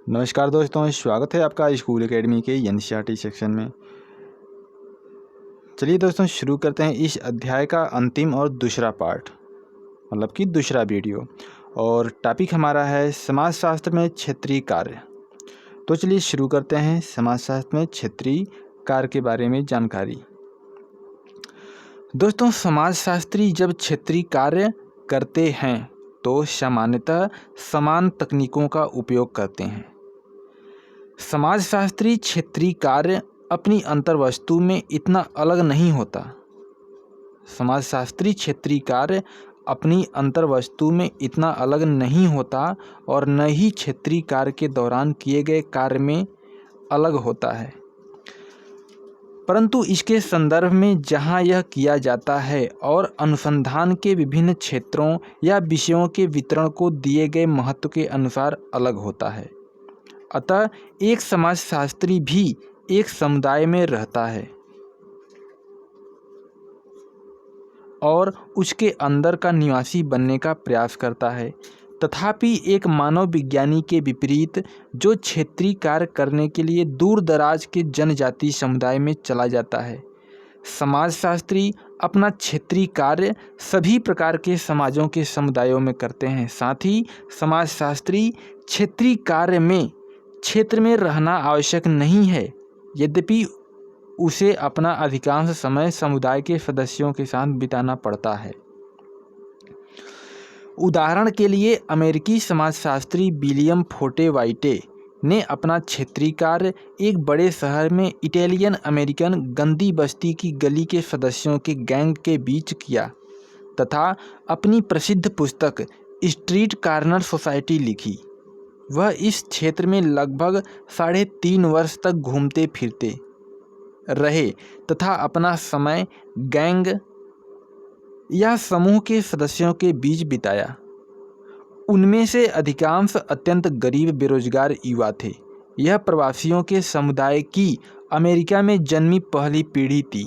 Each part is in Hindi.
नमस्कार दोस्तों, स्वागत है आपका स्कूल एकेडमी के एनसीईआरटी सेक्शन में। चलिए दोस्तों, शुरू करते हैं इस अध्याय का अंतिम और दूसरा पार्ट, मतलब कि दूसरा वीडियो। और टॉपिक हमारा है समाजशास्त्र में क्षेत्रीय कार्य। तो चलिए शुरू करते हैं समाजशास्त्र में क्षेत्रीय कार्य के बारे में जानकारी। दोस्तों, समाजशास्त्री जब क्षेत्रीय कार्य करते हैं तो सामान्यतः समान तकनीकों का उपयोग करते हैं। समाजशास्त्री क्षेत्रीय कार्य अपनी अंतर्वस्तु में इतना अलग नहीं होता। समाजशास्त्री क्षेत्रीय कार्य अपनी अंतर्वस्तु में इतना अलग नहीं होता और न ही क्षेत्रीय कार्य के दौरान किए गए कार्य में अलग होता है, परंतु इसके संदर्भ में जहां यह किया जाता है और अनुसंधान के विभिन्न क्षेत्रों या विषयों के वितरण को दिए गए महत्व के अनुसार अलग होता है। अतः एक समाजशास्त्री भी एक समुदाय में रहता है और उसके अंदर का निवासी बनने का प्रयास करता है। तथापि एक मानव विज्ञानी के विपरीत, जो क्षेत्रीय कार्य करने के लिए दूर दराज के जनजातीय समुदाय में चला जाता है, समाजशास्त्री अपना क्षेत्रीय कार्य सभी प्रकार के समाजों के समुदायों में करते हैं। साथ ही समाजशास्त्री क्षेत्रीय कार्य में क्षेत्र में रहना आवश्यक नहीं है, यद्यपि उसे अपना अधिकांश समय समुदाय के सदस्यों के साथ बिताना पड़ता है। उदाहरण के लिए अमेरिकी समाजशास्त्री विलियम फोर्टे व्हाइटे ने अपना क्षेत्रीय कार्य एक बड़े शहर में इटालियन अमेरिकन गंदी बस्ती की गली के सदस्यों के गैंग के बीच किया तथा अपनी प्रसिद्ध पुस्तक स्ट्रीट कार्नर सोसाइटी लिखी। वह इस क्षेत्र में लगभग 3.5 वर्ष तक घूमते फिरते रहे तथा अपना समय गैंग या समूह के सदस्यों के बीच बिताया। उनमें से अधिकांश अत्यंत गरीब बेरोजगार युवा थे। यह प्रवासियों के समुदाय की अमेरिका में जन्मी पहली पीढ़ी थी।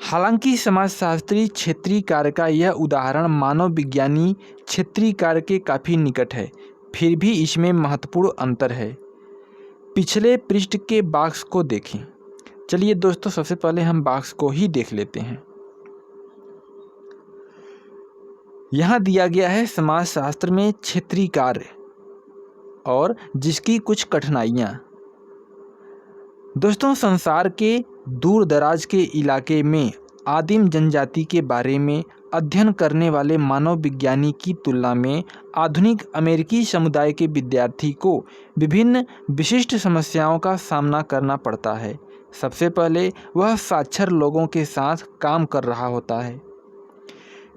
हालांकि समाजशास्त्री क्षेत्रीय कार्य का यह उदाहरण मानव विज्ञानी क्षेत्रीय कार्य के काफ़ी निकट है, फिर भी इसमें महत्वपूर्ण अंतर है। पिछले पृष्ठ के बॉक्स को देखें। चलिए दोस्तों, सबसे पहले हम बॉक्स को ही देख लेते हैं। यहाँ दिया गया है समाजशास्त्र में क्षेत्रीय कार्य और जिसकी कुछ कठिनाइयाँ। दोस्तों, संसार के दूर दराज के इलाके में आदिम जनजाति के बारे में अध्ययन करने वाले मानव विज्ञानी की तुलना में आधुनिक अमेरिकी समुदाय के विद्यार्थी को विभिन्न विशिष्ट समस्याओं का सामना करना पड़ता है। सबसे पहले वह साक्षर लोगों के साथ काम कर रहा होता है।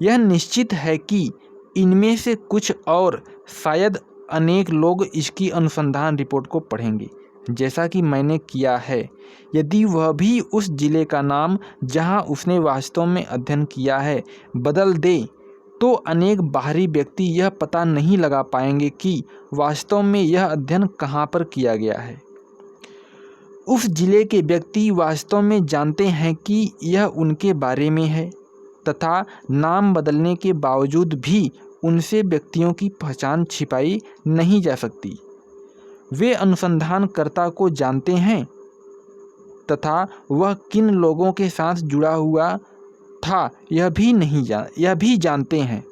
यह निश्चित है कि इनमें से कुछ और शायद अनेक लोग इसकी अनुसंधान रिपोर्ट को पढ़ेंगे, जैसा कि मैंने किया है। यदि वह भी उस जिले का नाम जहां उसने वास्तव में अध्ययन किया है बदल दे, तो अनेक बाहरी व्यक्ति यह पता नहीं लगा पाएंगे कि वास्तव में यह अध्ययन कहां पर किया गया है। उस जिले के व्यक्ति वास्तव में जानते हैं कि यह उनके बारे में है तथा नाम बदलने के बावजूद भी उनसे व्यक्तियों की पहचान छिपाई नहीं जा सकती। वे अनुसंधानकर्ता को जानते हैं तथा वह किन लोगों के साथ जुड़ा हुआ था यह भी जानते हैं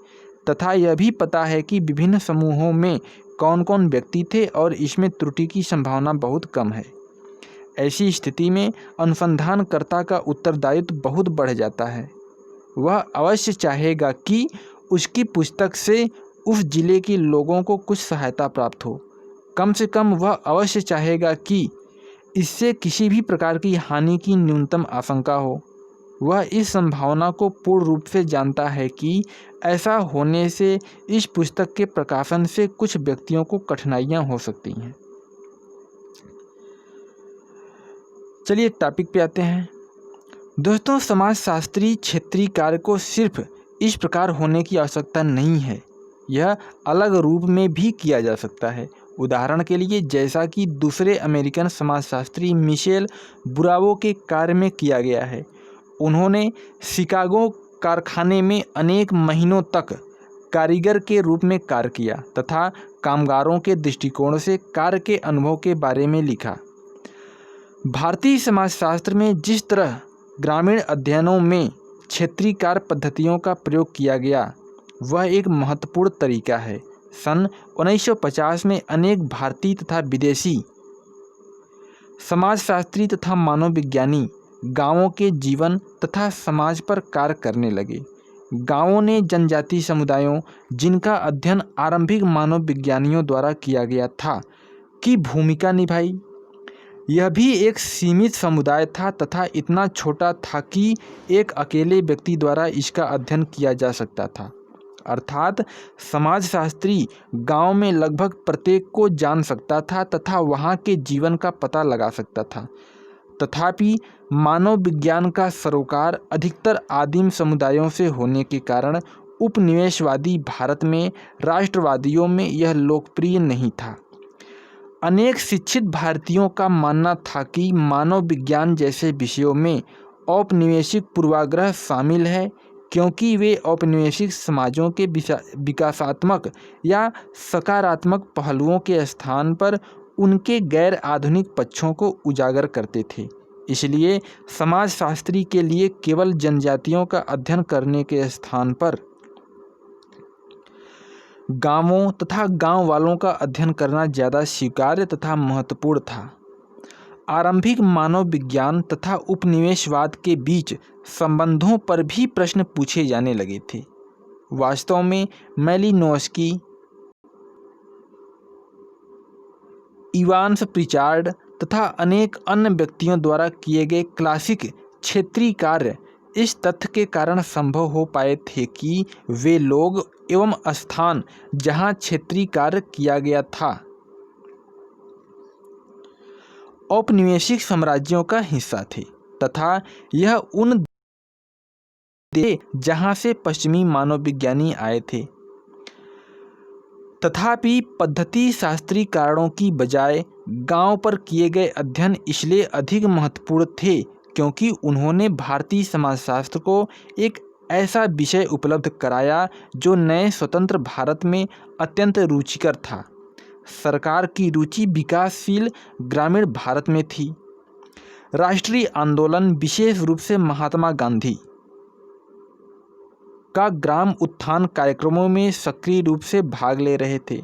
तथा यह भी पता है कि विभिन्न समूहों में कौन कौन व्यक्ति थे और इसमें त्रुटि की संभावना बहुत कम है। ऐसी स्थिति में अनुसंधानकर्ता का उत्तरदायित्व बहुत बढ़ जाता है। वह अवश्य चाहेगा कि उसकी पुस्तक से उस जिले के लोगों को कुछ सहायता प्राप्त हो। कम से कम वह अवश्य चाहेगा कि इससे किसी भी प्रकार की हानि की न्यूनतम आशंका हो। वह इस संभावना को पूर्ण रूप से जानता है कि ऐसा होने से इस पुस्तक के प्रकाशन से कुछ व्यक्तियों को कठिनाइयाँ हो सकती हैं। चलिए टॉपिक पे आते हैं। दोस्तों, समाजशास्त्री क्षेत्रीय कार्य को सिर्फ इस प्रकार होने की आवश्यकता नहीं है, यह अलग रूप में भी किया जा सकता है। उदाहरण के लिए, जैसा कि दूसरे अमेरिकन समाजशास्त्री मिशेल बुरावो के कार्य में किया गया है। उन्होंने शिकागो कारखाने में अनेक महीनों तक कारीगर के रूप में कार्य किया तथा कामगारों के दृष्टिकोण से कार्य के अनुभव के बारे में लिखा। भारतीय समाजशास्त्र में जिस तरह ग्रामीण अध्ययनों में क्षेत्रीय कार्य पद्धतियों का प्रयोग किया गया वह एक महत्वपूर्ण तरीका है। सन 1950 में अनेक भारतीय तथा विदेशी समाजशास्त्री तथा मानवविज्ञानी गांवों के जीवन तथा समाज पर कार्य करने लगे। गांवों ने जनजातीय समुदायों, जिनका अध्ययन आरंभिक मानवविज्ञानियों द्वारा किया गया था, की भूमिका निभाई। यह भी एक सीमित समुदाय था तथा इतना छोटा था कि एक अकेले व्यक्ति द्वारा इसका अध्ययन किया जा सकता था। अर्थात समाजशास्त्री गांव में लगभग प्रत्येक को जान सकता था तथा वहां के जीवन का पता लगा सकता था। तथापि मानव विज्ञान का सरोकार अधिकतर आदिम समुदायों से होने के कारण उपनिवेशवादी भारत में राष्ट्रवादियों में यह लोकप्रिय नहीं था। अनेक शिक्षित भारतीयों का मानना था कि मानव विज्ञान जैसे विषयों में औपनिवेशिक पूर्वाग्रह शामिल है, क्योंकि वे औपनिवेशिक समाजों के विकासात्मक या सकारात्मक पहलुओं के स्थान पर उनके गैर आधुनिक पक्षों को उजागर करते थे। इसलिए समाजशास्त्री के लिए केवल जनजातियों का अध्ययन करने के स्थान पर गांवों तथा गांव वालों का अध्ययन करना ज़्यादा स्वीकार्य तथा महत्वपूर्ण था। आरंभिक मानव विज्ञान तथा उपनिवेशवाद के बीच संबंधों पर भी प्रश्न पूछे जाने लगे थे। वास्तव में मैलिनोव्स्की, इवान्स प्रिचार्ड तथा अनेक अन्य व्यक्तियों द्वारा किए गए क्लासिक क्षेत्रीय कार्य इस तथ्य के कारण संभव हो पाए थे कि वे लोग एवं स्थान जहां क्षेत्रीय कार्य किया गया था औपनिवेशिक साम्राज्यों का हिस्सा थे तथा यह उन देश जहां से पश्चिमी मानवविज्ञानी आए थे। तथापि पद्धति शास्त्रीय कारणों की बजाय गांव पर किए गए अध्ययन इसलिए अधिक महत्वपूर्ण थे क्योंकि उन्होंने भारतीय समाजशास्त्र को एक ऐसा विषय उपलब्ध कराया जो नए स्वतंत्र भारत में अत्यंत रुचिकर था। सरकार की रुचि विकासशील ग्रामीण भारत में थी। राष्ट्रीय आंदोलन, विशेष रूप से महात्मा गांधी का ग्राम उत्थान कार्यक्रमों में सक्रिय रूप से भाग ले रहे थे।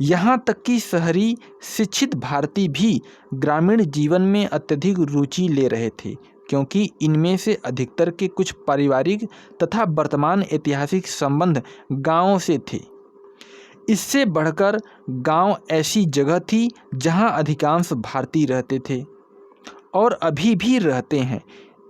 यहाँ तक कि शहरी शिक्षित भारतीय भी ग्रामीण जीवन में अत्यधिक रुचि ले रहे थे, क्योंकि इनमें से अधिकतर के कुछ पारिवारिक तथा वर्तमान ऐतिहासिक संबंध गांवों से थे। इससे बढ़कर गांव ऐसी जगह थी जहां अधिकांश भारतीय रहते थे और अभी भी रहते हैं।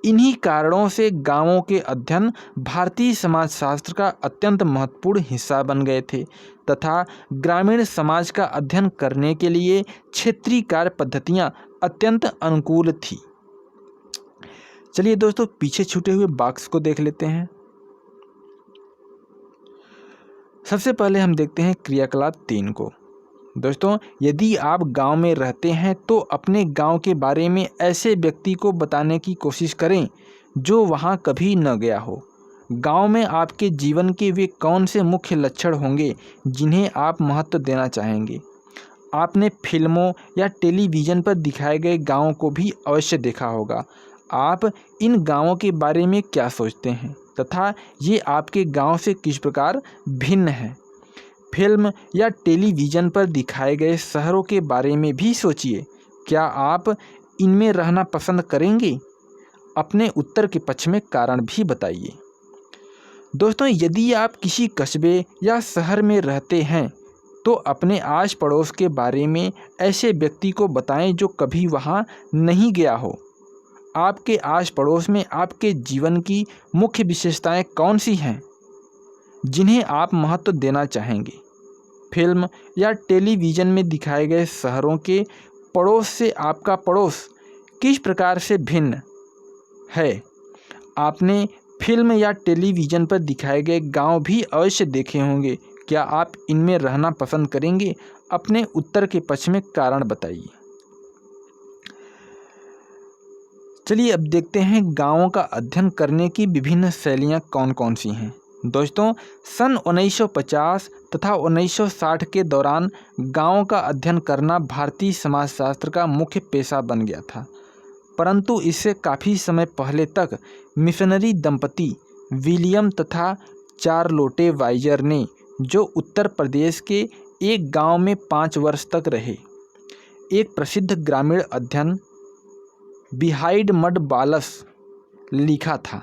इन्हीं कारणों से गांवों के अध्ययन भारतीय समाजशास्त्र का अत्यंत महत्वपूर्ण हिस्सा बन गए थे तथा ग्रामीण समाज का अध्ययन करने के लिए क्षेत्रीय कार्य पद्धतियां अत्यंत अनुकूल थी। चलिए दोस्तों, पीछे छूटे हुए बॉक्स को देख लेते हैं। सबसे पहले हम देखते हैं क्रियाकलाप 3 को। दोस्तों, यदि आप गांव में रहते हैं तो अपने गांव के बारे में ऐसे व्यक्ति को बताने की कोशिश करें जो वहां कभी न गया हो। गांव में आपके जीवन के वे कौन से मुख्य लक्षण होंगे जिन्हें आप महत्व देना चाहेंगे। आपने फिल्मों या टेलीविज़न पर दिखाए गए गाँव को भी अवश्य देखा होगा। आप इन गाँवों के बारे में क्या सोचते हैं तथा ये आपके गांव से किस प्रकार भिन्न है। फिल्म या टेलीविज़न पर दिखाए गए शहरों के बारे में भी सोचिए। क्या आप इनमें रहना पसंद करेंगे? अपने उत्तर के पक्ष में कारण भी बताइए। दोस्तों, यदि आप किसी कस्बे या शहर में रहते हैं तो अपने आस पड़ोस के बारे में ऐसे व्यक्ति को बताएं जो कभी वहां नहीं गया हो। आपके आस पड़ोस में आपके जीवन की मुख्य विशेषताएं कौन सी हैं जिन्हें आप महत्व देना चाहेंगे। फिल्म या टेलीविज़न में दिखाए गए शहरों के पड़ोस से आपका पड़ोस किस प्रकार से भिन्न है। आपने फिल्म या टेलीविज़न पर दिखाए गए गांव भी अवश्य देखे होंगे। क्या आप इनमें रहना पसंद करेंगे? अपने उत्तर के पक्ष में कारण बताइए। चलिए अब देखते हैं गांवों का अध्ययन करने की विभिन्न शैलियां कौन कौन सी हैं। दोस्तों, सन 1950 तथा 1960 के दौरान गाँवों का अध्ययन करना भारतीय समाजशास्त्र का मुख्य पेशा बन गया था। परंतु इससे काफ़ी समय पहले तक मिशनरी दंपति विलियम तथा चार्लोटे वाइजर ने, जो उत्तर प्रदेश के एक गांव में 5 वर्ष तक रहे, एक प्रसिद्ध ग्रामीण अध्ययन बिहाइंड मड वॉल्स लिखा था।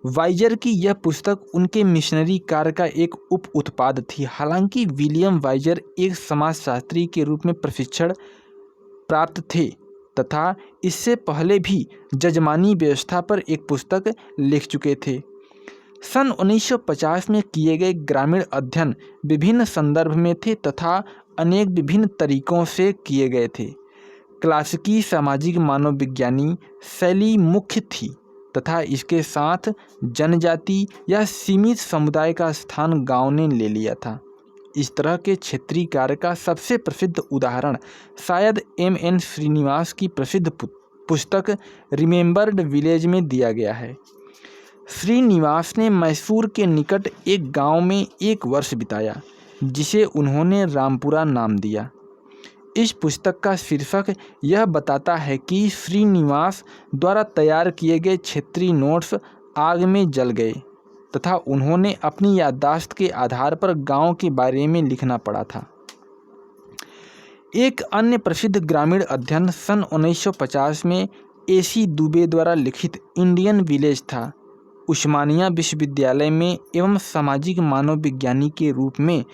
वाइजर की यह पुस्तक उनके मिशनरी कार्य का एक उप उत्पाद थी। हालांकि विलियम वाइजर एक समाजशास्त्री के रूप में प्रशिक्षण प्राप्त थे तथा इससे पहले भी जजमानी व्यवस्था पर एक पुस्तक लिख चुके थे। सन 1950 में किए गए ग्रामीण अध्ययन विभिन्न संदर्भ में थे तथा अनेक विभिन्न तरीकों से किए गए थे। क्लासिकी सामाजिक मानवविज्ञानी शैली मुख्य थी तथा इसके साथ जनजाति या सीमित समुदाय का स्थान गांव ने ले लिया था। इस तरह के क्षेत्रीय कार्य का सबसे प्रसिद्ध उदाहरण शायद M.N. श्रीनिवास की प्रसिद्ध पुस्तक रिमेंबर्ड विलेज में दिया गया है। श्रीनिवास ने मैसूर के निकट एक गांव में 1 वर्ष बिताया, जिसे उन्होंने रामपुरा नाम दिया। इस पुस्तक का शीर्षक यह बताता है कि श्रीनिवास द्वारा तैयार किए गए क्षेत्रीय नोट्स आग में जल गए तथा उन्होंने अपनी याददाश्त के आधार पर गांव के बारे में लिखना पड़ा था। एक अन्य प्रसिद्ध ग्रामीण अध्ययन सन 1950 में A.C. दुबे द्वारा लिखित इंडियन विलेज था। उस्मानिया विश्वविद्यालय में एवं सामाजिक मानवविज्ञानी के रूप में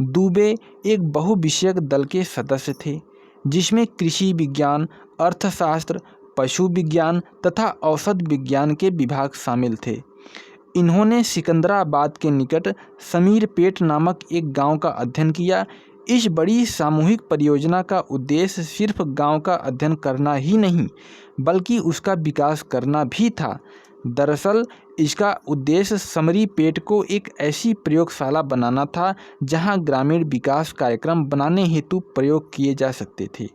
दुबे एक बहुविषयक दल के सदस्य थे, जिसमें कृषि विज्ञान, अर्थशास्त्र, पशु विज्ञान तथा औषध विज्ञान के विभाग शामिल थे। इन्होंने सिकंदराबाद के निकट समीरपेट नामक एक गांव का अध्ययन किया। इस बड़ी सामूहिक परियोजना का उद्देश्य सिर्फ गांव का अध्ययन करना ही नहीं, बल्कि उसका विकास करना भी था। दरअसल इसका उद्देश्य समीरपेट को एक ऐसी प्रयोगशाला बनाना था जहां ग्रामीण विकास कार्यक्रम बनाने हेतु प्रयोग किए जा सकते थे।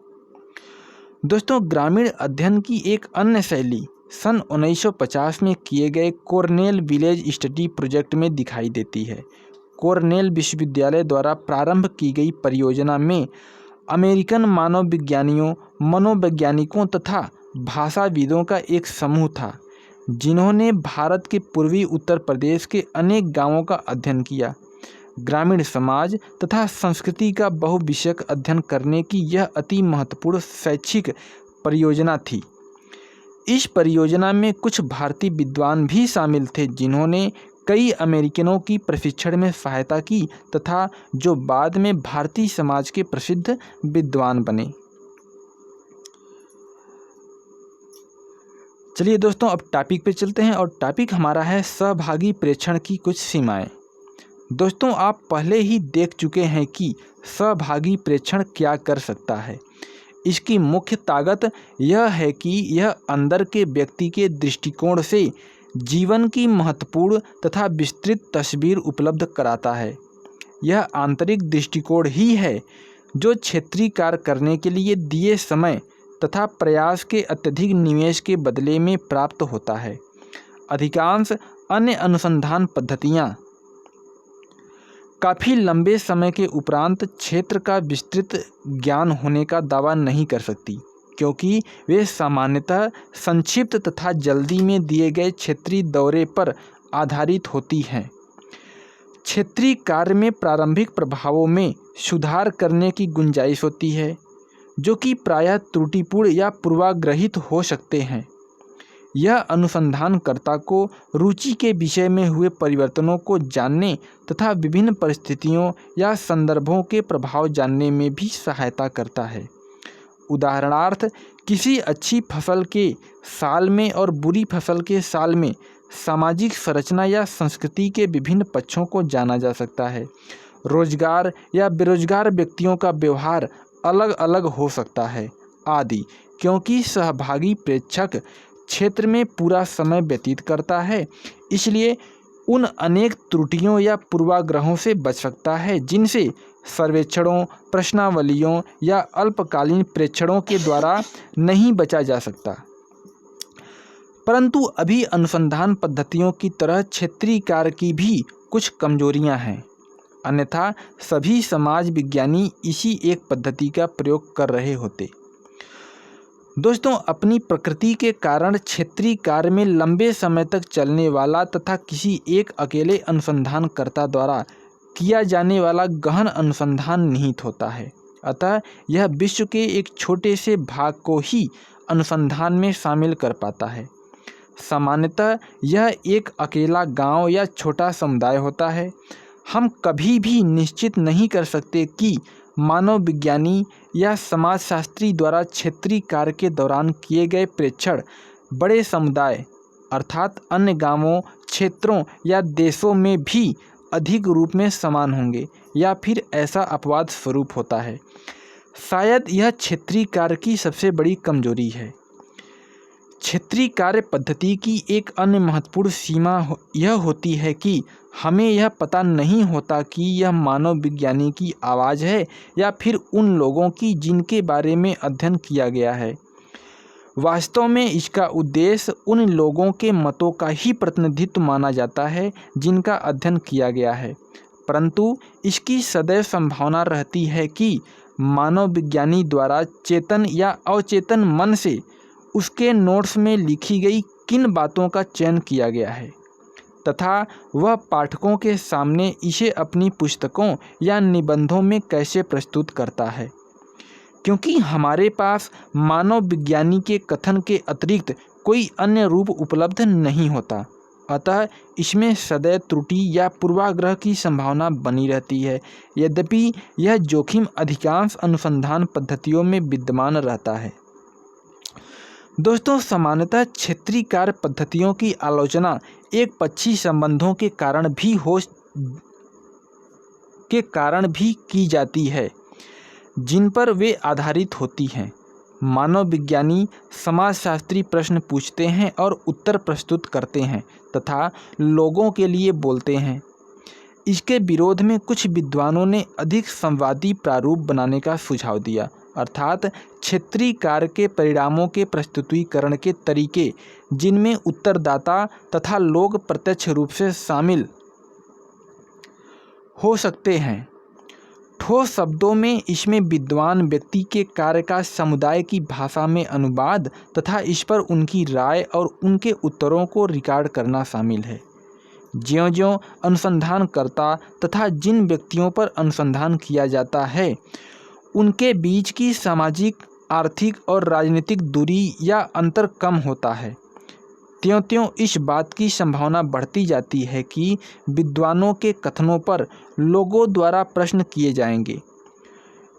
दोस्तों, ग्रामीण अध्ययन की एक अन्य शैली सन 1950 में किए गए कॉर्नेल विलेज स्टडी प्रोजेक्ट में दिखाई देती है। कॉर्नेल विश्वविद्यालय द्वारा प्रारंभ की गई परियोजना में अमेरिकन मानवविज्ञानियों, मनोवैज्ञानिकों तथा भाषाविदों का एक समूह था, जिन्होंने भारत के पूर्वी उत्तर प्रदेश के अनेक गांवों का अध्ययन किया। ग्रामीण समाज तथा संस्कृति का बहुविषयक अध्ययन करने की यह अति महत्वपूर्ण शैक्षिक परियोजना थी। इस परियोजना में कुछ भारतीय विद्वान भी शामिल थे, जिन्होंने कई अमेरिकनों की प्रशिक्षण में सहायता की तथा जो बाद में भारतीय समाज के प्रसिद्ध विद्वान बने। चलिए दोस्तों, अब टॉपिक पे चलते हैं और टॉपिक हमारा है सहभागी प्रेक्षण की कुछ सीमाएं। दोस्तों, आप पहले ही देख चुके हैं कि सहभागी प्रेक्षण क्या कर सकता है। इसकी मुख्य ताकत यह है कि यह अंदर के व्यक्ति के दृष्टिकोण से जीवन की महत्वपूर्ण तथा विस्तृत तस्वीर उपलब्ध कराता है। यह आंतरिक दृष्टिकोण ही है जो क्षेत्रीय कार्य करने के लिए दिए समय तथा प्रयास के अत्यधिक निवेश के बदले में प्राप्त होता है। अधिकांश अन्य अनुसंधान पद्धतियाँ काफ़ी लंबे समय के उपरांत क्षेत्र का विस्तृत ज्ञान होने का दावा नहीं कर सकती, क्योंकि वे सामान्यतः संक्षिप्त तथा जल्दी में दिए गए क्षेत्रीय दौरे पर आधारित होती हैं। क्षेत्रीय कार्य में प्रारंभिक प्रभावों में सुधार करने की गुंजाइश होती है, जो कि प्रायः त्रुटिपूर्ण या पूर्वाग्रहित हो सकते हैं। यह अनुसंधानकर्ता को रुचि के विषय में हुए परिवर्तनों को जानने तथा विभिन्न परिस्थितियों या संदर्भों के प्रभाव जानने में भी सहायता करता है। उदाहरणार्थ, किसी अच्छी फसल के साल में और बुरी फसल के साल में सामाजिक संरचना या संस्कृति के विभिन्न पक्षों को जाना जा सकता है। रोजगार या बेरोजगार व्यक्तियों का व्यवहार अलग अलग हो सकता है आदि, क्योंकि सहभागी प्रेक्षक क्षेत्र में पूरा समय व्यतीत करता है, इसलिए उन अनेक त्रुटियों या पूर्वाग्रहों से बच सकता है जिनसे सर्वेक्षणों, प्रश्नावलियों या अल्पकालीन प्रेक्षणों के द्वारा नहीं बचा जा सकता। परंतु अभी अनुसंधान पद्धतियों की तरह क्षेत्रीय कार्य की भी कुछ कमजोरियां हैं। अन्यथा सभी समाज विज्ञानी इसी एक पद्धति का प्रयोग कर रहे होते। दोस्तों, अपनी प्रकृति के कारण क्षेत्रीय कार्य में लंबे समय तक चलने वाला तथा किसी एक अकेले अनुसंधानकर्ता द्वारा किया जाने वाला गहन अनुसंधान निहित होता है। अतः यह विश्व के एक छोटे से भाग को ही अनुसंधान में शामिल कर पाता है। सामान्यतः यह एक अकेला गांव या छोटा समुदाय होता है। हम कभी भी निश्चित नहीं कर सकते कि मानव विज्ञानी या समाजशास्त्री द्वारा क्षेत्रीय कार्य के दौरान किए गए प्रेक्षण बड़े समुदाय अर्थात अन्य गांवों, क्षेत्रों या देशों में भी अधिक रूप में समान होंगे या फिर ऐसा अपवाद स्वरूप होता है। शायद यह क्षेत्रीय कार्य की सबसे बड़ी कमजोरी है। क्षेत्रीय कार्य पद्धति की एक अन्य महत्वपूर्ण सीमा यह होती है कि हमें यह पता नहीं होता कि यह मानव विज्ञानी की आवाज़ है या फिर उन लोगों की जिनके बारे में अध्ययन किया गया है। वास्तव में इसका उद्देश्य उन लोगों के मतों का ही प्रतिनिधित्व माना जाता है जिनका अध्ययन किया गया है, परंतु इसकी सदैव संभावना रहती है कि मानव विज्ञानी द्वारा चेतन या अवचेतन मन से उसके नोट्स में लिखी गई किन बातों का चयन किया गया है तथा वह पाठकों के सामने इसे अपनी पुस्तकों या निबंधों में कैसे प्रस्तुत करता है। क्योंकि हमारे पास मानव विज्ञानी के कथन के अतिरिक्त कोई अन्य रूप उपलब्ध नहीं होता, अतः इसमें सदैव त्रुटि या पूर्वाग्रह की संभावना बनी रहती है। यद्यपि यह जोखिम अधिकांश अनुसंधान पद्धतियों में विद्यमान रहता है। दोस्तों, सामान्यतः क्षेत्रीय कार्य पद्धतियों की आलोचना एक पक्षी संबंधों के कारण भी की जाती है जिन पर वे आधारित होती हैं। मानव विज्ञानी समाजशास्त्री प्रश्न पूछते हैं और उत्तर प्रस्तुत करते हैं तथा लोगों के लिए बोलते हैं। इसके विरोध में कुछ विद्वानों ने अधिक संवादी प्रारूप बनाने का सुझाव दिया, अर्थात क्षेत्रीय कार्य के परिणामों के प्रस्तुतिकरण के तरीके जिनमें उत्तरदाता तथा लोग प्रत्यक्ष रूप से शामिल हो सकते हैं। ठोस शब्दों में इसमें विद्वान व्यक्ति के कार्य का समुदाय की भाषा में अनुवाद तथा इस पर उनकी राय और उनके उत्तरों को रिकॉर्ड करना शामिल है। ज्यों-ज्यों अनुसंधानकर्ता तथा जिन व्यक्तियों पर अनुसंधान किया जाता है उनके बीच की सामाजिक, आर्थिक और राजनीतिक दूरी या अंतर कम होता है, त्यों-त्यों इस बात की संभावना बढ़ती जाती है कि विद्वानों के कथनों पर लोगों द्वारा प्रश्न किए जाएंगे,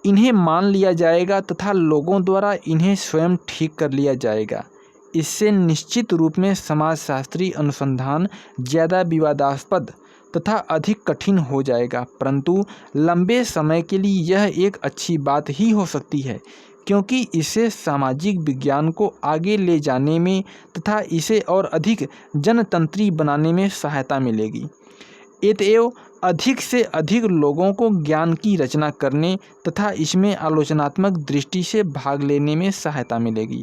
इन्हें मान लिया जाएगा तथा लोगों द्वारा इन्हें स्वयं ठीक कर लिया जाएगा। इससे निश्चित रूप में समाजशास्त्री अनुसंधान ज़्यादा विवादास्पद तथा अधिक कठिन हो जाएगा, परंतु लंबे समय के लिए यह एक अच्छी बात ही हो सकती है, क्योंकि इससे सामाजिक विज्ञान को आगे ले जाने में तथा इसे और अधिक जनतंत्री बनाने में सहायता मिलेगी। अतएव अधिक से अधिक लोगों को ज्ञान की रचना करने तथा इसमें आलोचनात्मक दृष्टि से भाग लेने में सहायता मिलेगी।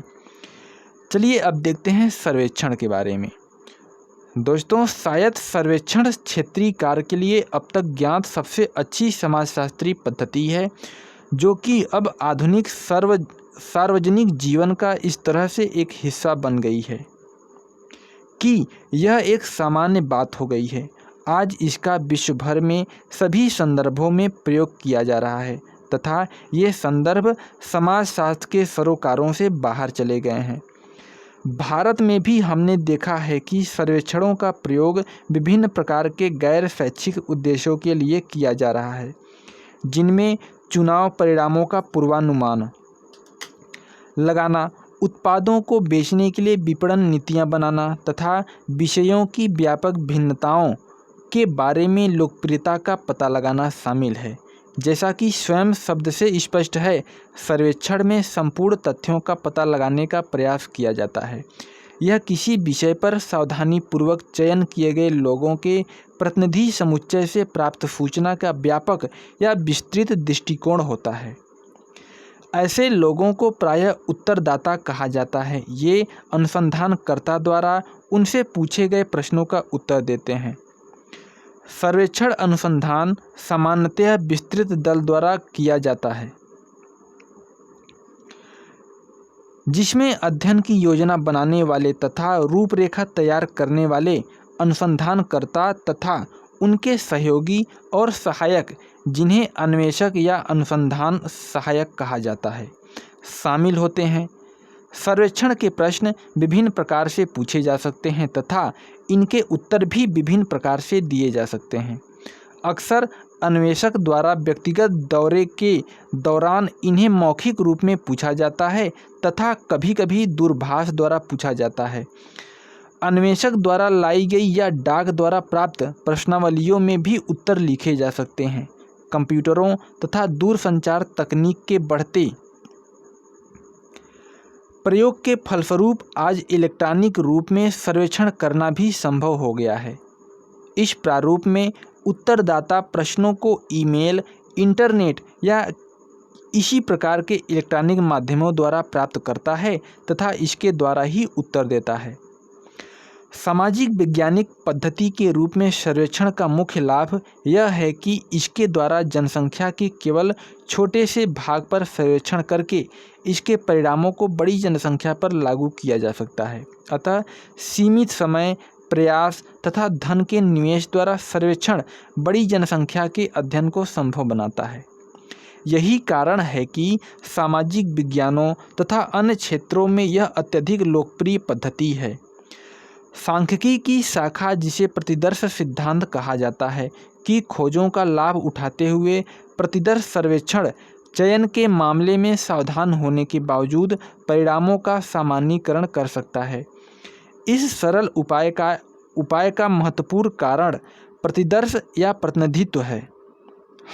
चलिए अब देखते हैं सर्वेक्षण के बारे में। दोस्तों, शायद सर्वेक्षण क्षेत्रीय कार्य के लिए अब तक ज्ञात सबसे अच्छी समाजशास्त्री पद्धति है, जो कि अब आधुनिक सार्वजनिक जीवन का इस तरह से एक हिस्सा बन गई है कि यह एक सामान्य बात हो गई है। आज इसका विश्व भर में सभी संदर्भों में प्रयोग किया जा रहा है तथा ये संदर्भ समाजशास्त्र के सरोकारों से बाहर चले गए हैं। भारत में भी हमने देखा है कि सर्वेक्षणों का प्रयोग विभिन्न प्रकार के गैर शैक्षिक उद्देश्यों के लिए किया जा रहा है, जिनमें चुनाव परिणामों का पूर्वानुमान लगाना, उत्पादों को बेचने के लिए विपणन नीतियां बनाना तथा विषयों की व्यापक भिन्नताओं के बारे में लोकप्रियता का पता लगाना शामिल है। जैसा कि स्वयं शब्द से स्पष्ट है, सर्वेक्षण में संपूर्ण तथ्यों का पता लगाने का प्रयास किया जाता है। यह किसी विषय पर सावधानीपूर्वक चयन किए गए लोगों के प्रतिनिधि समुच्चय से प्राप्त सूचना का व्यापक या विस्तृत दृष्टिकोण होता है। ऐसे लोगों को प्रायः उत्तरदाता कहा जाता है। ये अनुसंधानकर्ता द्वारा उनसे पूछे गए प्रश्नों का उत्तर देते हैं। सर्वेक्षण अनुसंधान सामान्यतः विस्तृत दल द्वारा किया जाता है, जिसमें अध्ययन की योजना बनाने वाले तथा रूपरेखा तैयार करने वाले अनुसंधानकर्ता तथा उनके सहयोगी और सहायक, जिन्हें अन्वेषक या अनुसंधान सहायक कहा जाता है, शामिल होते हैं। सर्वेक्षण के प्रश्न विभिन्न प्रकार से पूछे जा सकते हैं तथा इनके उत्तर भी विभिन्न प्रकार से दिए जा सकते हैं। अक्सर अन्वेषक द्वारा व्यक्तिगत दौरे के दौरान इन्हें मौखिक रूप में पूछा जाता है तथा कभी-कभी दूरभाष द्वारा पूछा जाता है। अन्वेषक द्वारा लाई गई या डाक द्वारा प्राप्त प्रश्नावलियों में भी उत्तर लिखे जा सकते हैं। कंप्यूटरों तथा दूरसंचार तकनीक के बढ़ते प्रयोग के फलस्वरूप आज इलेक्ट्रॉनिक रूप में सर्वेक्षण करना भी संभव हो गया है। इस प्रारूप में उत्तरदाता प्रश्नों को ईमेल, इंटरनेट या इसी प्रकार के इलेक्ट्रॉनिक माध्यमों द्वारा प्राप्त करता है तथा इसके द्वारा ही उत्तर देता है। सामाजिक वैज्ञानिक पद्धति के रूप में सर्वेक्षण का मुख्य लाभ यह है कि इसके द्वारा जनसंख्या के केवल छोटे से भाग पर सर्वेक्षण करके इसके परिणामों को बड़ी जनसंख्या पर लागू किया जा सकता है। अतः सीमित समय, प्रयास तथा धन के निवेश द्वारा सर्वेक्षण बड़ी जनसंख्या के अध्ययन को संभव बनाता है। यही कारण है कि सामाजिक विज्ञानों तथा अन्य क्षेत्रों में यह अत्यधिक लोकप्रिय पद्धति है। सांख्यिकी की शाखा, जिसे प्रतिदर्श सिद्धांत कहा जाता है, की खोजों का लाभ उठाते हुए प्रतिदर्श सर्वेक्षण चयन के मामले में सावधान होने के बावजूद परिणामों का सामान्यीकरण कर सकता है। इस सरल उपाय का महत्वपूर्ण कारण प्रतिदर्श या प्रतिनिधित्व है।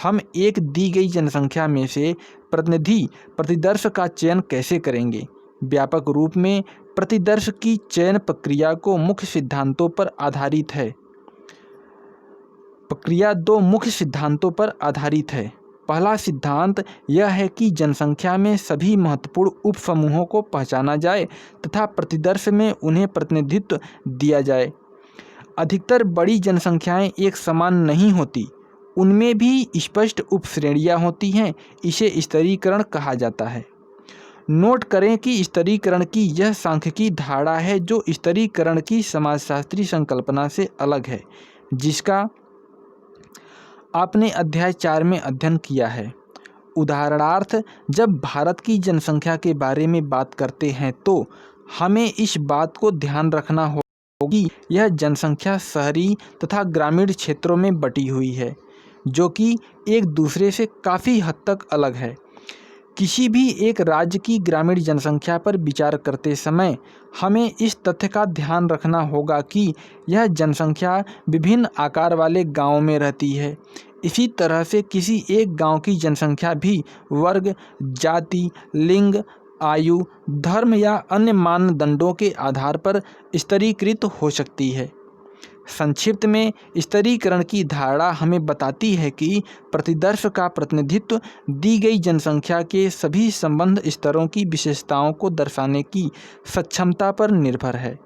हम एक दी गई जनसंख्या में से प्रतिदर्श का चयन कैसे करेंगे? व्यापक रूप में प्रतिदर्श की चयन प्रक्रिया को मुख्य सिद्धांतों पर आधारित है। प्रक्रिया दो मुख्य सिद्धांतों पर आधारित है। पहला सिद्धांत यह है कि जनसंख्या में सभी महत्वपूर्ण उपसमूहों को पहचाना जाए तथा प्रतिदर्श में उन्हें प्रतिनिधित्व दिया जाए। अधिकतर बड़ी जनसंख्याएं एक समान नहीं होती, उनमें भी स्पष्ट उपश्रेणियां होती हैं। इसे स्तरीकरण कहा जाता है। नोट करें कि स्तरीकरण की यह सांख्यिकी धारणा है जो स्तरीकरण की समाजशास्त्री संकल्पना से अलग है, जिसका आपने अध्याय 4 में अध्ययन किया है। उदाहरणार्थ, जब भारत की जनसंख्या के बारे में बात करते हैं तो हमें इस बात को ध्यान रखना होगा कि यह जनसंख्या शहरी तथा ग्रामीण क्षेत्रों में बटी हुई है, जो कि एक दूसरे से काफ़ी हद तक अलग है। किसी भी एक राज्य की ग्रामीण जनसंख्या पर विचार करते समय हमें इस तथ्य का ध्यान रखना होगा कि यह जनसंख्या विभिन्न आकार वाले गांवों में रहती है। इसी तरह से किसी एक गांव की जनसंख्या भी वर्ग, जाति, लिंग, आयु, धर्म या अन्य मानदंडों के आधार पर स्तरीकृत हो सकती है। संक्षिप्त में, स्तरीकरण की धारणा हमें बताती है कि प्रतिदर्श का प्रतिनिधित्व दी गई जनसंख्या के सभी संबंध स्तरों की विशेषताओं को दर्शाने की सक्षमता पर निर्भर है।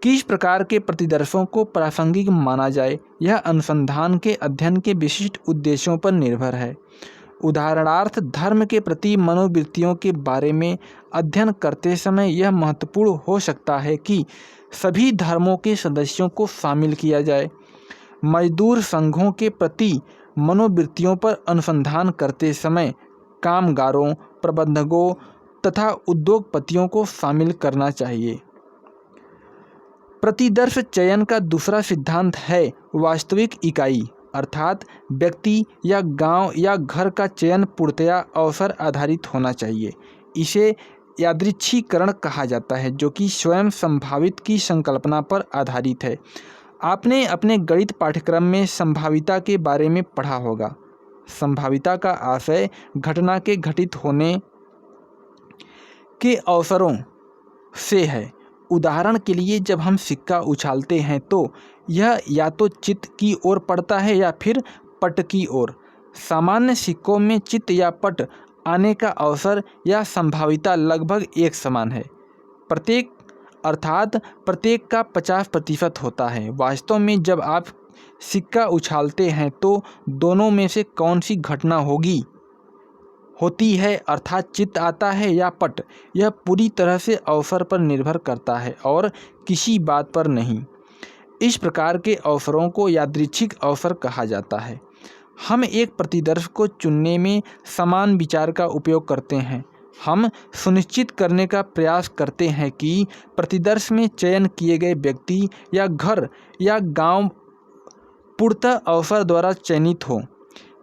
किस प्रकार के प्रतिदर्शों को प्रासंगिक माना जाए, यह अनुसंधान के अध्ययन के विशिष्ट उद्देश्यों पर निर्भर है। उदाहरणार्थ, धर्म के प्रति मनोवृत्तियों के बारे में अध्ययन करते समय यह महत्वपूर्ण हो सकता है कि सभी धर्मों के सदस्यों को शामिल किया जाए। मजदूर संघों के प्रति मनोवृत्तियों पर अनुसंधान करते समय कामगारों, प्रबंधकों तथा उद्योगपतियों को शामिल करना चाहिए। प्रतिदर्श चयन का दूसरा सिद्धांत है वास्तविक इकाई, अर्थात व्यक्ति या गांव या घर का चयन पूर्णतया अवसर आधारित होना चाहिए। इसे यादृच्छिकरण कहा जाता है, जो कि स्वयं संभावित की संकल्पना पर आधारित है। आपने अपने गणित पाठ्यक्रम में संभाविता के बारे में पढ़ा होगा। संभाविता का आशय घटना के घटित होने के अवसरों से है। उदाहरण के लिए, जब हम सिक्का उछालते हैं तो यह या तो चित्त की ओर पड़ता है या फिर पट की ओर। सामान्य सिक्कों में चित्त या पट आने का अवसर या संभाविता लगभग एक समान है। प्रत्येक का 50% होता है। वास्तव में जब आप सिक्का उछालते हैं तो दोनों में से कौन सी घटना होती है, अर्थात चित्त आता है या पट। यह पूरी तरह से अवसर पर निर्भर करता है और किसी बात पर नहीं। इस प्रकार के अवसरों को यादृच्छिक अवसर कहा जाता है। हम एक प्रतिदर्श को चुनने में समान विचार का उपयोग करते हैं। हम सुनिश्चित करने का प्रयास करते हैं कि प्रतिदर्श में चयन किए गए व्यक्ति या घर या गांव पूर्णतः अवसर द्वारा चयनित हो,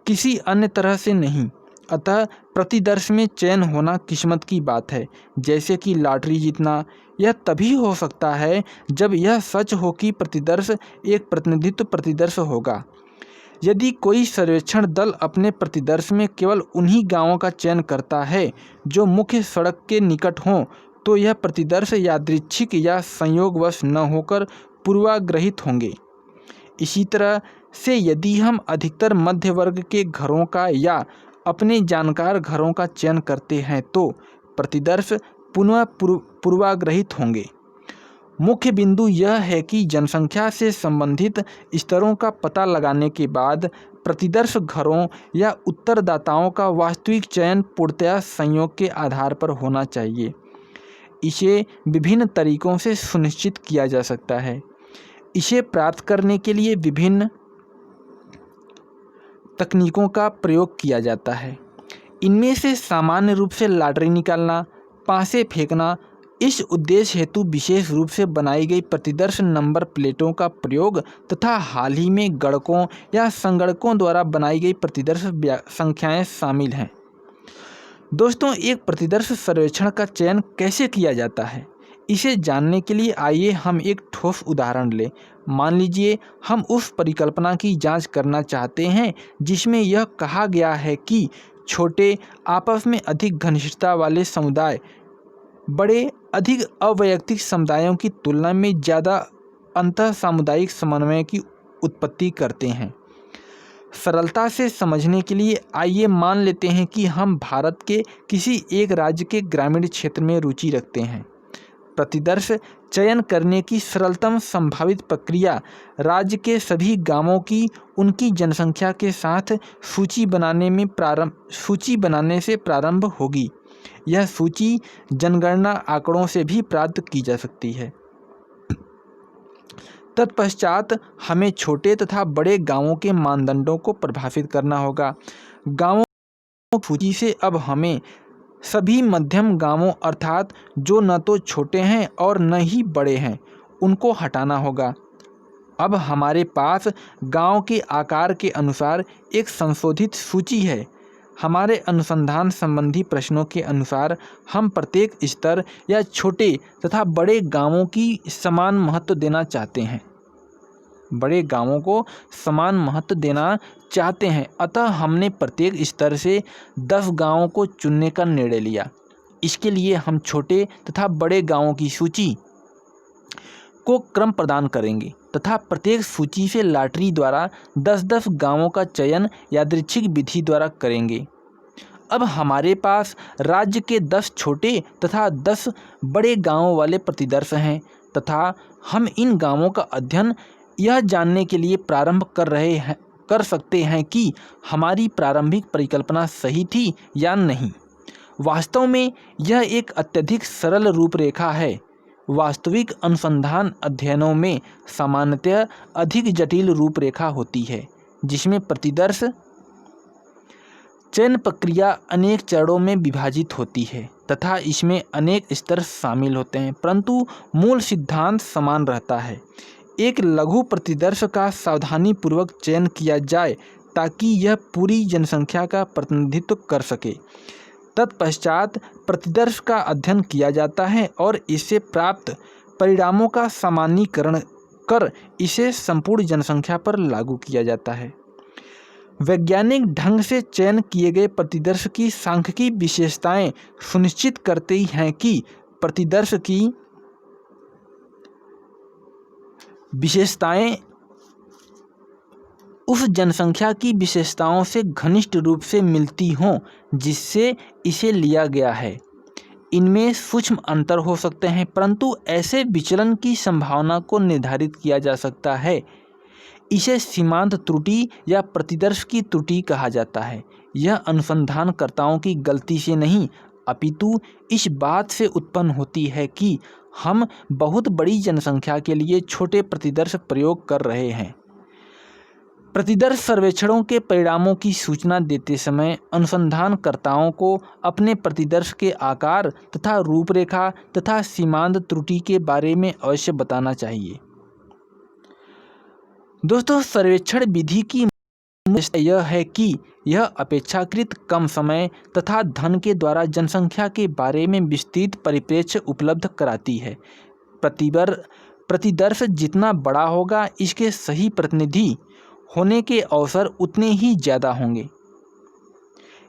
किसी अन्य तरह से नहीं। अतः प्रतिदर्श में चयन होना किस्मत की बात है, जैसे कि लॉटरी जीतना। यह तभी हो सकता है जब यह सच हो कि प्रतिदर्श एक प्रतिनिधित्व प्रतिदर्श होगा। यदि कोई सर्वेक्षण दल अपने प्रतिदर्श में केवल उन्हीं गांवों का चयन करता है जो मुख्य सड़क के निकट हों, तो यह प्रतिदर्श यादृच्छिक या संयोगवश न होकर पूर्वाग्रहित होंगे। इसी तरह से यदि हम अधिकतर मध्य वर्ग के घरों का या अपने जानकार घरों का चयन करते हैं तो प्रतिदर्श पुनः पूर्वाग्रहित होंगे। मुख्य बिंदु यह है कि जनसंख्या से संबंधित स्तरों का पता लगाने के बाद प्रतिदर्श घरों या उत्तरदाताओं का वास्तविक चयन पूर्णतया संयोग के आधार पर होना चाहिए। इसे विभिन्न तरीकों से सुनिश्चित किया जा सकता है। इसे प्राप्त करने के लिए विभिन्न तकनीकों का प्रयोग किया जाता है। इनमें से सामान्य रूप से लॉटरी निकालना, पासे फेंकना, इस उद्देश्य हेतु विशेष रूप से बनाई गई प्रतिदर्श नंबर प्लेटों का प्रयोग तथा हाल ही में गणकों या संगणकों द्वारा बनाई गई प्रतिदर्श संख्याएं शामिल हैं। दोस्तों, एक प्रतिदर्श सर्वेक्षण का चयन कैसे किया जाता है, इसे जानने के लिए आइए हम एक ठोस उदाहरण लें। मान लीजिए हम उस परिकल्पना की जांच करना चाहते हैं जिसमें यह कहा गया है कि छोटे, आपस में अधिक घनिष्ठता वाले समुदाय बड़े, अधिक अवैयक्तिक समुदायों की तुलना में ज़्यादा अंतः सामुदायिक समन्वय की उत्पत्ति करते हैं। सरलता से समझने के लिए आइए मान लेते हैं कि हम भारत के किसी एक राज्य के ग्रामीण क्षेत्र में रुचि रखते हैं। प्रतिदर्श चयन करने की सरलतम संभावित प्रक्रिया राज्य के सभी गांवों की उनकी जनसंख्या के साथ सूची बनाने से प्रारंभ होगी। यह सूची जनगणना आंकड़ों से भी प्राप्त की जा सकती है। तत्पश्चात हमें छोटे तथा बड़े गांवों के मानदंडों को परिभाषित करना होगा। गांवों की सूची से अब हमें सभी मध्यम गांवों, अर्थात जो न तो छोटे हैं और न ही बड़े हैं, उनको हटाना होगा। अब हमारे पास गांव के आकार के अनुसार एक संशोधित सूची है। हमारे अनुसंधान संबंधी प्रश्नों के अनुसार हम प्रत्येक स्तर या छोटे तथा बड़े गांवों की समान महत्व देना चाहते हैं। बड़े गांवों को समान महत्व देना चाहते हैं। अतः हमने प्रत्येक स्तर से 10 गांवों को चुनने का निर्णय लिया। इसके लिए हम छोटे तथा बड़े गांवों की सूची को क्रम प्रदान करेंगे तथा प्रत्येक सूची से लॉटरी द्वारा 10-10 गांवों का चयन यादृच्छिक विधि द्वारा करेंगे। अब हमारे पास राज्य के 10 छोटे तथा 10 बड़े गांवों वाले प्रतिदर्श हैं तथा हम इन गांवों का अध्ययन यह जानने के लिए प्रारंभ कर सकते हैं कि हमारी प्रारंभिक परिकल्पना सही थी या नहीं। वास्तव में यह एक अत्यधिक सरल रूपरेखा है। वास्तविक अनुसंधान अध्ययनों में सामान्यतः अधिक जटिल रूपरेखा होती है, जिसमें प्रतिदर्श चयन प्रक्रिया अनेक चरणों में विभाजित होती है तथा इसमें अनेक स्तर शामिल होते हैं, परंतु मूल सिद्धांत समान रहता है। एक लघु प्रतिदर्श का सावधानीपूर्वक चयन किया जाए ताकि यह पूरी जनसंख्या का प्रतिनिधित्व कर सके। तत्पश्चात प्रतिदर्श का अध्ययन किया जाता है और इससे प्राप्त परिणामों का सामान्यीकरण कर इसे संपूर्ण जनसंख्या पर लागू किया जाता है। वैज्ञानिक ढंग से चयन किए गए प्रतिदर्श की सांख्यिकीय विशेषताएं सुनिश्चित करती हैं कि प्रतिदर्श की विशेषताएं उस जनसंख्या की विशेषताओं से घनिष्ठ रूप से मिलती हों जिससे इसे लिया गया है। इनमें सूक्ष्म अंतर हो सकते हैं, परंतु ऐसे विचलन की संभावना को निर्धारित किया जा सकता है। इसे सीमांत त्रुटि या प्रतिदर्श की त्रुटि कहा जाता है। यह अनुसंधानकर्ताओं की गलती से नहीं, अपितु इस बात से उत्पन्न होती है कि हम बहुत बड़ी जनसंख्या के लिए छोटे प्रतिदर्श प्रयोग कर रहे हैं। प्रतिदर्श सर्वेक्षणों के परिणामों की सूचना देते समय अनुसंधानकर्ताओं को अपने प्रतिदर्श के आकार तथा रूपरेखा तथा सीमांत त्रुटि के बारे में अवश्य बताना चाहिए। दोस्तों, सर्वेक्षण विधि की यह है कि यह अपेक्षाकृत कम समय तथा धन के द्वारा जनसंख्या के बारे में विस्तृत परिप्रेक्ष्य उपलब्ध कराती है। प्रतिदर्श जितना बड़ा होगा, इसके सही प्रतिनिधि होने के अवसर उतने ही ज़्यादा होंगे।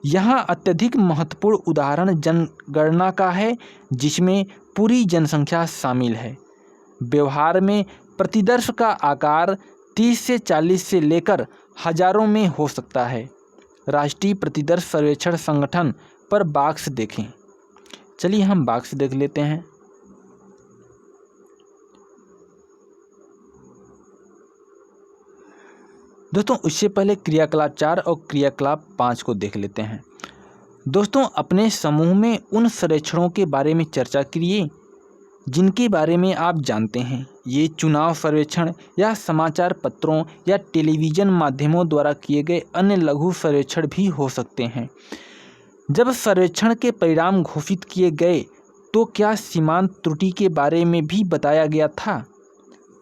यहाँ अत्यधिक महत्वपूर्ण उदाहरण जनगणना का है, जिसमें पूरी जनसंख्या शामिल है। व्यवहार में प्रतिदर्श का आकार 30 से 40 से लेकर हजारों में हो सकता है। राष्ट्रीय प्रतिदर्श सर्वेक्षण संगठन पर बॉक्स देखें। चलिए हम बॉक्स देख लेते हैं। दोस्तों, उससे पहले क्रियाकलाप 4 और क्रियाकलाप 5 को देख लेते हैं। दोस्तों, अपने समूह में उन सर्वेक्षणों के बारे में चर्चा करिए जिनके बारे में आप जानते हैं। ये चुनाव सर्वेक्षण या समाचार पत्रों या टेलीविज़न माध्यमों द्वारा किए गए अन्य लघु सर्वेक्षण भी हो सकते हैं। जब सर्वेक्षण के परिणाम घोषित किए गए तो क्या सीमांत त्रुटि के बारे में भी बताया गया था?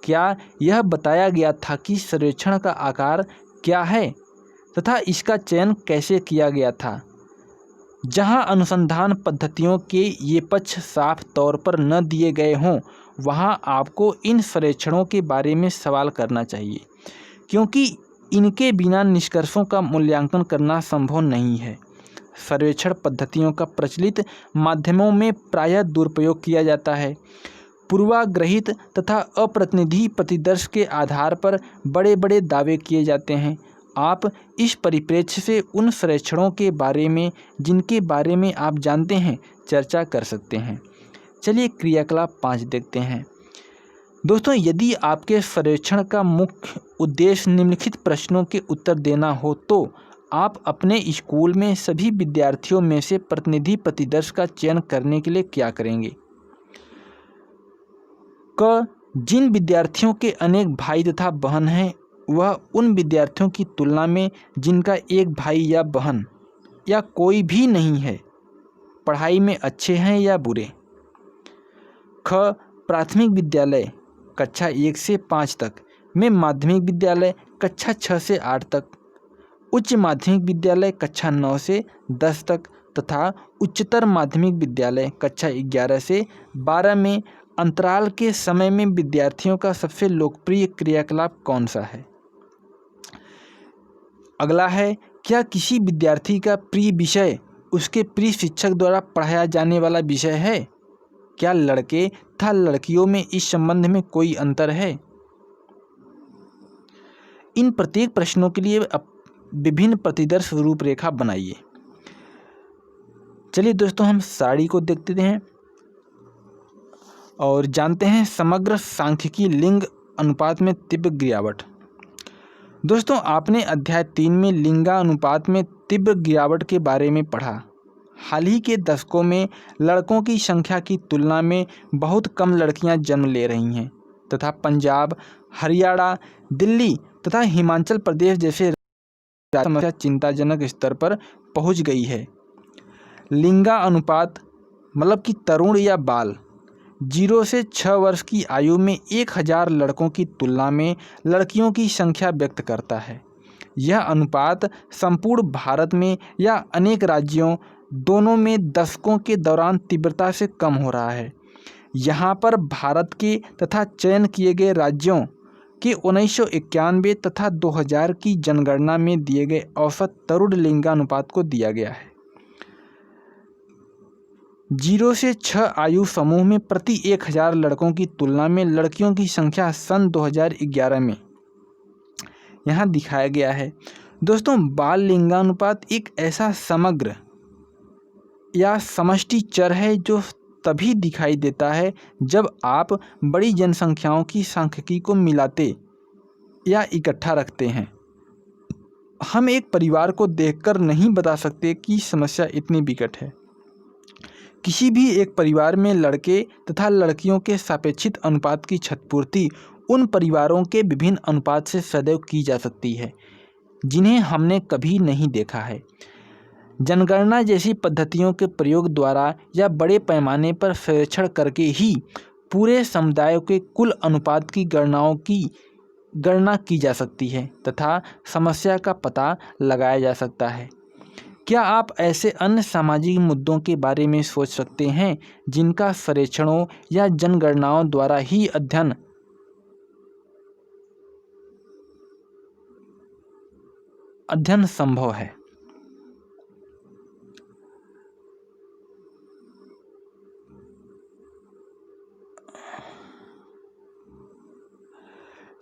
क्या यह बताया गया था कि सर्वेक्षण का आकार क्या है तथा इसका चयन कैसे किया गया था? जहां अनुसंधान पद्धतियों के ये पक्ष साफ तौर पर न दिए गए हों, वहां आपको इन सर्वेक्षणों के बारे में सवाल करना चाहिए, क्योंकि इनके बिना निष्कर्षों का मूल्यांकन करना संभव नहीं है। सर्वेक्षण पद्धतियों का प्रचलित माध्यमों में प्रायः दुरुपयोग किया जाता है। पूर्वाग्रहित तथा अप्रतिनिधि प्रतिदर्श के आधार पर बड़े बड़े दावे किए जाते हैं। आप इस परिप्रेक्ष्य से उन सर्वेक्षणों के बारे में जिनके बारे में आप जानते हैं चर्चा कर सकते हैं। चलिए क्रियाकलाप 5 देखते हैं। दोस्तों, यदि आपके सर्वेक्षण का मुख्य उद्देश्य निम्नलिखित प्रश्नों के उत्तर देना हो तो आप अपने स्कूल में सभी विद्यार्थियों में से प्रतिनिधि प्रतिदर्श का चयन करने के लिए क्या करेंगे? क, जिन विद्यार्थियों के अनेक भाई तथा बहन हैं, वह उन विद्यार्थियों की तुलना में जिनका एक भाई या बहन या कोई भी नहीं है, पढ़ाई में अच्छे हैं या बुरे। ख, प्राथमिक विद्यालय कक्षा 1 से 5 तक में, माध्यमिक विद्यालय कक्षा 6 से 8 तक, उच्च माध्यमिक विद्यालय कक्षा 9 से 10 तक तथा उच्चतर माध्यमिक विद्यालय कक्षा 11 से 12 में अंतराल के समय में विद्यार्थियों का सबसे लोकप्रिय क्रियाकलाप कौन सा है? अगला है, क्या किसी विद्यार्थी का प्रिय विषय उसके प्रिय शिक्षक द्वारा पढ़ाया जाने वाला विषय है? क्या लड़के तथा लड़कियों में इस संबंध में कोई अंतर है? इन प्रत्येक प्रश्नों के लिए विभिन्न प्रतिदर्श रूपरेखा बनाइए। चलिए दोस्तों, हम साड़ी को देखते हैं और जानते हैं समग्र सांख्यिकी लिंग अनुपात में तीव्र गिरावट। दोस्तों, आपने अध्याय 3 में लिंगानुपात में तीव्र गिरावट के बारे में पढ़ा। हाल ही के दशकों में लड़कों की संख्या की तुलना में बहुत कम लड़कियां जन्म ले रही हैं तथा पंजाब, हरियाणा, दिल्ली तथा हिमाचल प्रदेश जैसे समस्या चिंताजनक स्तर पर पहुंच गई है। लिंगानुपात मतलब कि तरुण या बाल 0 से 6 वर्ष की आयु में 1000 लड़कों की तुलना में लड़कियों की संख्या व्यक्त करता है। यह अनुपात संपूर्ण भारत में या अनेक राज्यों दोनों में दशकों के दौरान तीव्रता से कम हो रहा है। यहाँ पर भारत के तथा चयन किए गए राज्यों के 1991 तथा 2000 की जनगणना में दिए गए औसत तरुण लिंगानुपात को दिया गया है। 0 से 6 आयु समूह में प्रति 1000 लड़कों की तुलना में लड़कियों की संख्या सन 2011 में यहाँ दिखाया गया है। दोस्तों, बाल लिंगानुपात एक ऐसा समग्र या समष्टि चर है जो तभी दिखाई देता है जब आप बड़ी जनसंख्याओं की सांख्यिकी को मिलाते या इकट्ठा रखते हैं। हम एक परिवार को देखकर नहीं बता सकते कि समस्या इतनी विकट है। किसी भी एक परिवार में लड़के तथा लड़कियों के सापेक्षित अनुपात की क्षतिपूर्ति उन परिवारों के विभिन्न अनुपात से सदैव की जा सकती है जिन्हें हमने कभी नहीं देखा है। जनगणना जैसी पद्धतियों के प्रयोग द्वारा या बड़े पैमाने पर सर्वेक्षण करके ही पूरे समुदाय के कुल अनुपात की गणना की जा सकती है तथा समस्या का पता लगाया जा सकता है। क्या आप ऐसे अन्य सामाजिक मुद्दों के बारे में सोच सकते हैं जिनका सर्वेक्षणों या जनगणनाओं द्वारा ही अध्ययन संभव है?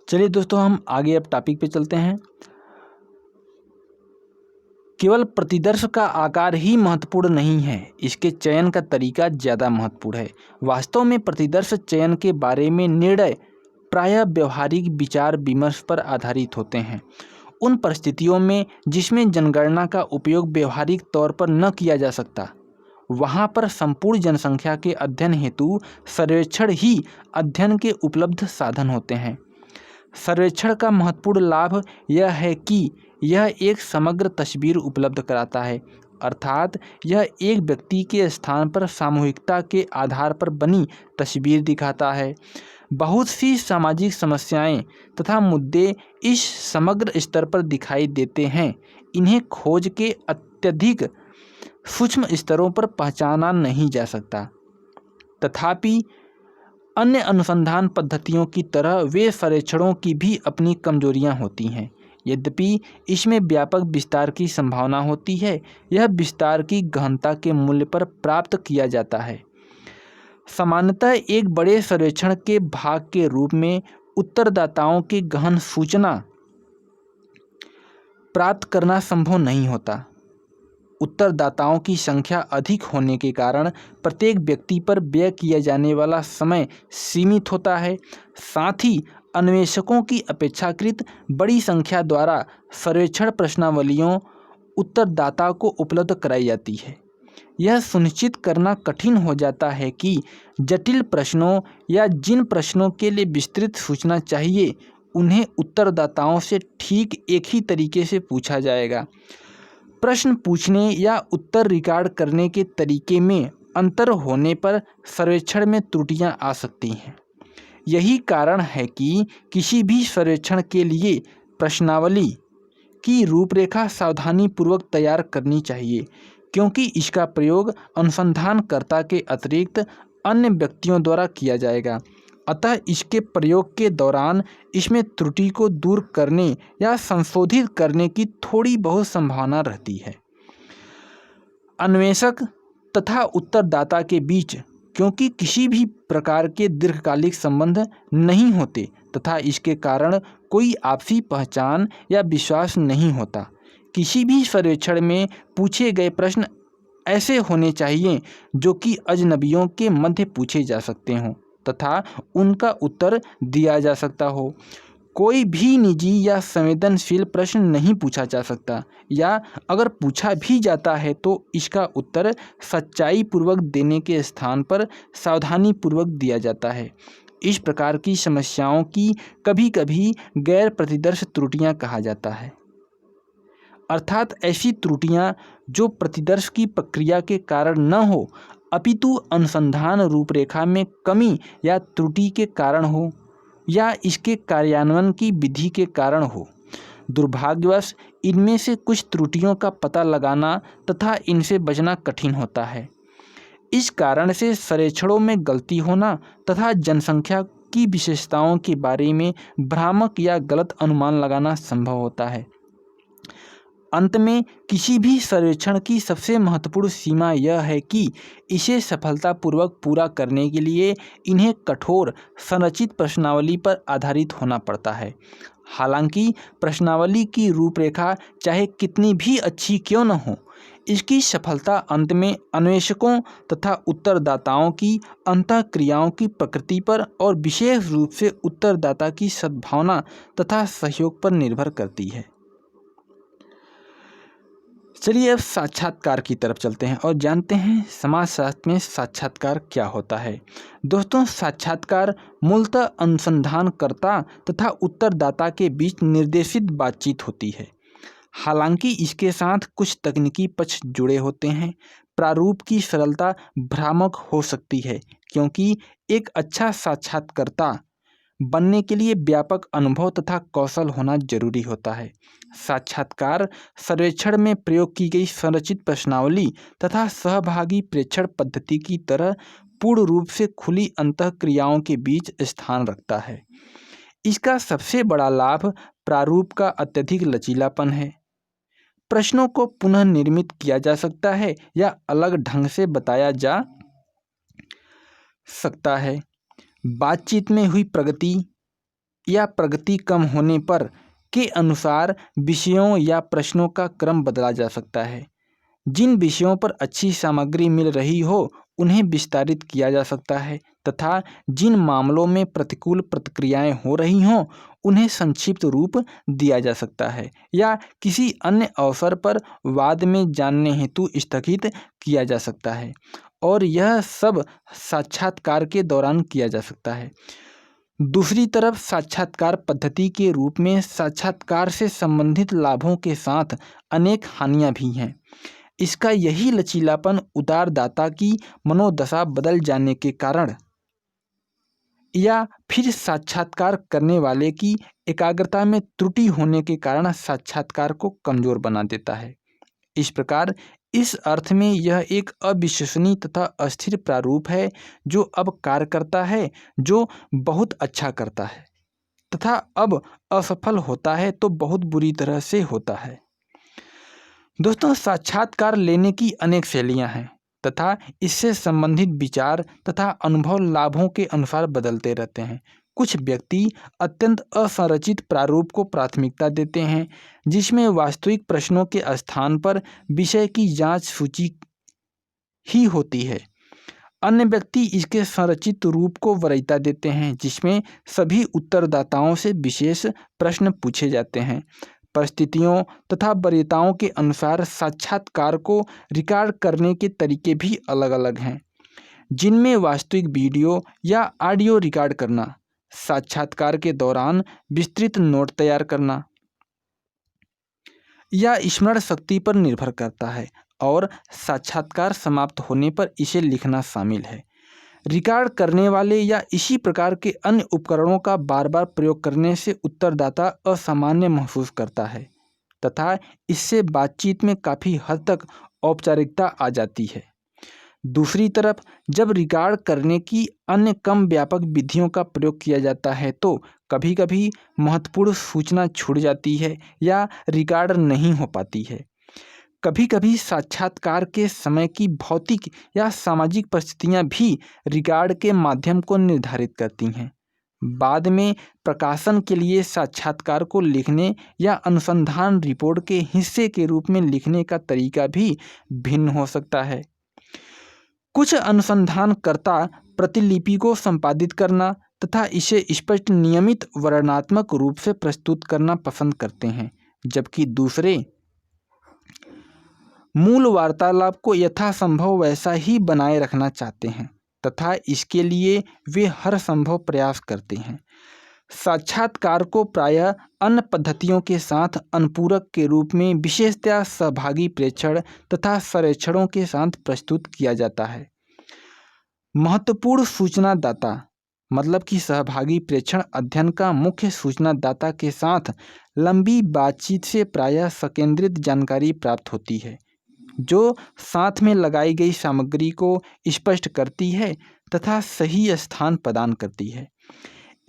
चलिए दोस्तों, हम आगे अब टॉपिक पे चलते हैं। केवल प्रतिदर्श का आकार ही महत्वपूर्ण नहीं है, इसके चयन का तरीका ज़्यादा महत्वपूर्ण है। वास्तव में प्रतिदर्श चयन के बारे में निर्णय प्रायः व्यवहारिक विचार विमर्श पर आधारित होते हैं। उन परिस्थितियों में जिसमें जनगणना का उपयोग व्यवहारिक तौर पर न किया जा सकता, वहाँ पर संपूर्ण जनसंख्या के अध्ययन हेतु सर्वेक्षण ही अध्ययन के उपलब्ध साधन होते हैं। सर्वेक्षण का महत्वपूर्ण लाभ यह है कि यह एक समग्र तस्वीर उपलब्ध कराता है, अर्थात यह एक व्यक्ति के स्थान पर सामूहिकता के आधार पर बनी तस्वीर दिखाता है। बहुत सी सामाजिक समस्याएं तथा मुद्दे इस समग्र स्तर पर दिखाई देते हैं। इन्हें खोज के अत्यधिक सूक्ष्म स्तरों पर पहचाना नहीं जा सकता। तथापि अन्य अनुसंधान पद्धतियों की तरह वे सर्वेक्षणों की भी अपनी कमजोरियां होती हैं। यद्यपि इसमें व्यापक विस्तार की संभावना होती है, यह विस्तार की गहनता के मूल्य पर प्राप्त किया जाता है। सामान्यतः एक बड़े सर्वेक्षण के भाग के रूप में उत्तरदाताओं की गहन सूचना प्राप्त करना संभव नहीं होता। उत्तरदाताओं की संख्या अधिक होने के कारण प्रत्येक व्यक्ति पर व्यय किया जाने वाला समय सीमित होता है। साथ ही अन्वेषकों की अपेक्षाकृत बड़ी संख्या द्वारा सर्वेक्षण प्रश्नावलियों उत्तरदाता को उपलब्ध कराई जाती है। यह सुनिश्चित करना कठिन हो जाता है कि जटिल प्रश्नों या जिन प्रश्नों के लिए विस्तृत सूचना चाहिए उन्हें उत्तरदाताओं से ठीक एक ही तरीके से पूछा जाएगा। प्रश्न पूछने या उत्तर रिकॉर्ड करने के तरीके में अंतर होने पर सर्वेक्षण में त्रुटियां आ सकती हैं। यही कारण है कि किसी भी सर्वेक्षण के लिए प्रश्नावली की रूपरेखा सावधानीपूर्वक तैयार करनी चाहिए, क्योंकि इसका प्रयोग अनुसंधानकर्ता के अतिरिक्त अन्य व्यक्तियों द्वारा किया जाएगा। अतः इसके प्रयोग के दौरान इसमें त्रुटि को दूर करने या संशोधित करने की थोड़ी बहुत संभावना रहती है। अन्वेषक तथा उत्तरदाता के बीच क्योंकि किसी भी प्रकार के दीर्घकालिक संबंध नहीं होते तथा इसके कारण कोई आपसी पहचान या विश्वास नहीं होता, किसी भी सर्वेक्षण में पूछे गए प्रश्न ऐसे होने चाहिए जो कि अजनबियों के मध्य पूछे जा सकते हों तथा उनका उत्तर दिया जा सकता हो। कोई भी निजी या संवेदनशील प्रश्न नहीं पूछा जा सकता, या अगर पूछा भी जाता है तो इसका उत्तर सच्चाई पूर्वक देने के स्थान पर सावधानी पूर्वक दिया जाता है। इस प्रकार की समस्याओं की कभी कभी गैर प्रतिदर्श त्रुटियां कहा जाता है, अर्थात ऐसी त्रुटियां जो प्रतिदर्श की प्रक्रिया के कारण न हो अपितु अनुसंधान रूपरेखा में कमी या त्रुटि के कारण हो या इसके कार्यान्वयन की विधि के कारण हो। दुर्भाग्यवश इनमें से कुछ त्रुटियों का पता लगाना तथा इनसे बचना कठिन होता है। इस कारण से सर्वेक्षणों में गलती होना तथा जनसंख्या की विशेषताओं के बारे में भ्रामक या गलत अनुमान लगाना संभव होता है। अंत में किसी भी सर्वेक्षण की सबसे महत्वपूर्ण सीमा यह है कि इसे सफलतापूर्वक पूरा करने के लिए इन्हें कठोर संरचित प्रश्नावली पर आधारित होना पड़ता है। हालांकि प्रश्नावली की रूपरेखा चाहे कितनी भी अच्छी क्यों न हो, इसकी सफलता अंत में अन्वेषकों तथा उत्तरदाताओं की अंतःक्रियाओं की प्रकृति पर और विशेष रूप से उत्तरदाता की सद्भावना तथा सहयोग पर निर्भर करती है। चलिए अब साक्षात्कार की तरफ चलते हैं और जानते हैं समाजशास्त्र में साक्षात्कार क्या होता है। दोस्तों, साक्षात्कार मूलतः अनुसंधानकर्ता तथा उत्तरदाता के बीच निर्देशित बातचीत होती है। हालांकि इसके साथ कुछ तकनीकी पक्ष जुड़े होते हैं। प्रारूप की सरलता भ्रामक हो सकती है क्योंकि एक अच्छा साक्षात्कारकर्ता बनने के लिए व्यापक अनुभव तथा कौशल होना जरूरी होता है। साक्षात्कार सर्वेक्षण में प्रयोग की गई संरचित प्रश्नावली तथा सहभागी प्रेक्षण पद्धति की तरह पूर्ण रूप से खुली अंतःक्रियाओं के बीच स्थान रखता है। इसका सबसे बड़ा लाभ प्रारूप का अत्यधिक लचीलापन है। प्रश्नों को पुनः निर्मित किया जा सकता है या अलग ढंग से बताया जा सकता है। बातचीत में हुई प्रगति या प्रगति कम होने पर के अनुसार विषयों या प्रश्नों का क्रम बदला जा सकता है। जिन विषयों पर अच्छी सामग्री मिल रही हो उन्हें विस्तारित किया जा सकता है तथा जिन मामलों में प्रतिकूल प्रतिक्रियाएं हो रही हों उन्हें संक्षिप्त रूप दिया जा सकता है या किसी अन्य अवसर पर बाद में जानने हेतु स्थगित किया जा सकता है, और यह सब साक्षात्कार के दौरान किया जा सकता है। दूसरी तरफ साक्षात्कार पद्धति के रूप में साक्षात्कार से संबंधित लाभों के साथ अनेक हानियां भी हैं। इसका यही लचीलापन उदारदाता की मनोदशा बदल जाने के कारण या फिर साक्षात्कार करने वाले की एकाग्रता में त्रुटि होने के कारण साक्षात्कार को कमजोर बना देता है। इस प्रकार इस अर्थ में यह एक अविश्वसनीय तथा अस्थिर प्रारूप है जो अब कार्य करता है, जो बहुत अच्छा करता है तथा अब असफल होता है तो बहुत बुरी तरह से होता है। दोस्तों, साक्षात्कार लेने की अनेक शैलियां हैं तथा इससे संबंधित विचार तथा अनुभव लाभों के अनुसार बदलते रहते हैं। कुछ व्यक्ति अत्यंत असंरचित प्रारूप को प्राथमिकता देते हैं जिसमें वास्तविक प्रश्नों के स्थान पर विषय की जांच सूची ही होती है। अन्य व्यक्ति इसके संरचित रूप को वरीयता देते हैं जिसमें सभी उत्तरदाताओं से विशेष प्रश्न पूछे जाते हैं। परिस्थितियों तथा वरीयताओं के अनुसार साक्षात्कार को रिकॉर्ड करने के तरीके भी अलग अलग हैं, जिनमें वास्तविक वीडियो या ऑडियो रिकॉर्ड करना, साक्षात्कार के दौरान विस्तृत नोट तैयार करना या स्मरण शक्ति पर निर्भर करता है और साक्षात्कार समाप्त होने पर इसे लिखना शामिल है। रिकॉर्ड करने वाले या इसी प्रकार के अन्य उपकरणों का बार बार प्रयोग करने से उत्तरदाता असामान्य महसूस करता है तथा इससे बातचीत में काफ़ी हद तक औपचारिकता आ जाती है। दूसरी तरफ जब रिकॉर्ड करने की अन्य कम व्यापक विधियों का प्रयोग किया जाता है तो कभी कभी महत्वपूर्ण सूचना छूट जाती है या रिकॉर्ड नहीं हो पाती है। कभी कभी साक्षात्कार के समय की भौतिक या सामाजिक परिस्थितियां भी रिकॉर्ड के माध्यम को निर्धारित करती हैं। बाद में प्रकाशन के लिए साक्षात्कार को लिखने या अनुसंधान रिपोर्ट के हिस्से के रूप में लिखने का तरीका भी भिन्न हो सकता है। कुछ अनुसंधानकर्ता प्रतिलिपि को संपादित करना तथा इसे स्पष्ट नियमित वर्णनात्मक रूप से प्रस्तुत करना पसंद करते हैं, जबकि दूसरे मूल वार्तालाप को यथासंभव वैसा ही बनाए रखना चाहते हैं तथा इसके लिए वे हर संभव प्रयास करते हैं। साक्षात्कार को प्रायः अन्य पद्धतियों के साथ अनुपूरक के रूप में विशेषतया सहभागी प्रेक्षण तथा सर्वेक्षणों के साथ प्रस्तुत किया जाता है। महत्वपूर्ण सूचनादाता मतलब कि सहभागी प्रेक्षण अध्ययन का मुख्य सूचनादाता के साथ लंबी बातचीत से प्रायः संकेंद्रित जानकारी प्राप्त होती है जो साथ में लगाई गई सामग्री को स्पष्ट करती है तथा सही स्थान प्रदान करती है।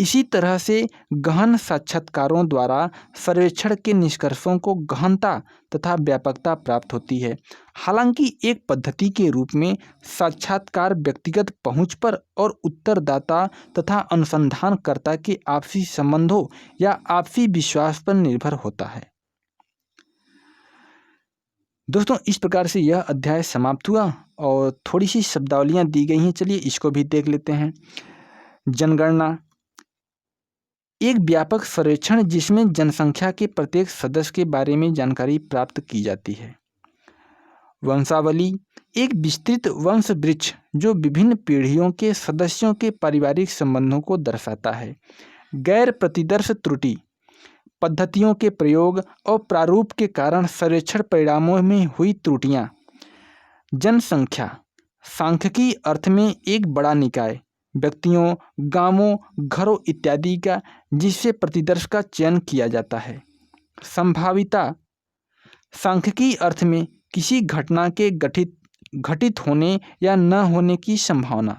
इसी तरह से गहन साक्षात्कारों द्वारा सर्वेक्षण के निष्कर्षों को गहनता तथा व्यापकता प्राप्त होती है। हालांकि एक पद्धति के रूप में साक्षात्कार व्यक्तिगत पहुंच पर और उत्तरदाता तथा अनुसंधानकर्ता के आपसी संबंधों या आपसी विश्वास पर निर्भर होता है। दोस्तों, इस प्रकार से यह अध्याय समाप्त हुआ और थोड़ी सी शब्दावलियाँ दी गई हैं, चलिए इसको भी देख लेते हैं। जनगणना एक व्यापक सर्वेक्षण जिसमें जनसंख्या के प्रत्येक सदस्य के बारे में जानकारी प्राप्त की जाती है। वंशावली एक विस्तृत वंश वृक्ष जो विभिन्न पीढ़ियों के सदस्यों के पारिवारिक संबंधों को दर्शाता है। गैर प्रतिदर्श त्रुटि पद्धतियों के प्रयोग और प्रारूप के कारण सर्वेक्षण परिणामों में हुई त्रुटियां। जनसंख्या सांख्यिकी अर्थ में एक बड़ा निकाय व्यक्तियों, गांवों, घरों इत्यादि का जिससे प्रतिदर्श का चयन किया जाता है। संभाविता सांख्यिकी अर्थ में किसी घटना के घटित होने या न होने की संभावना।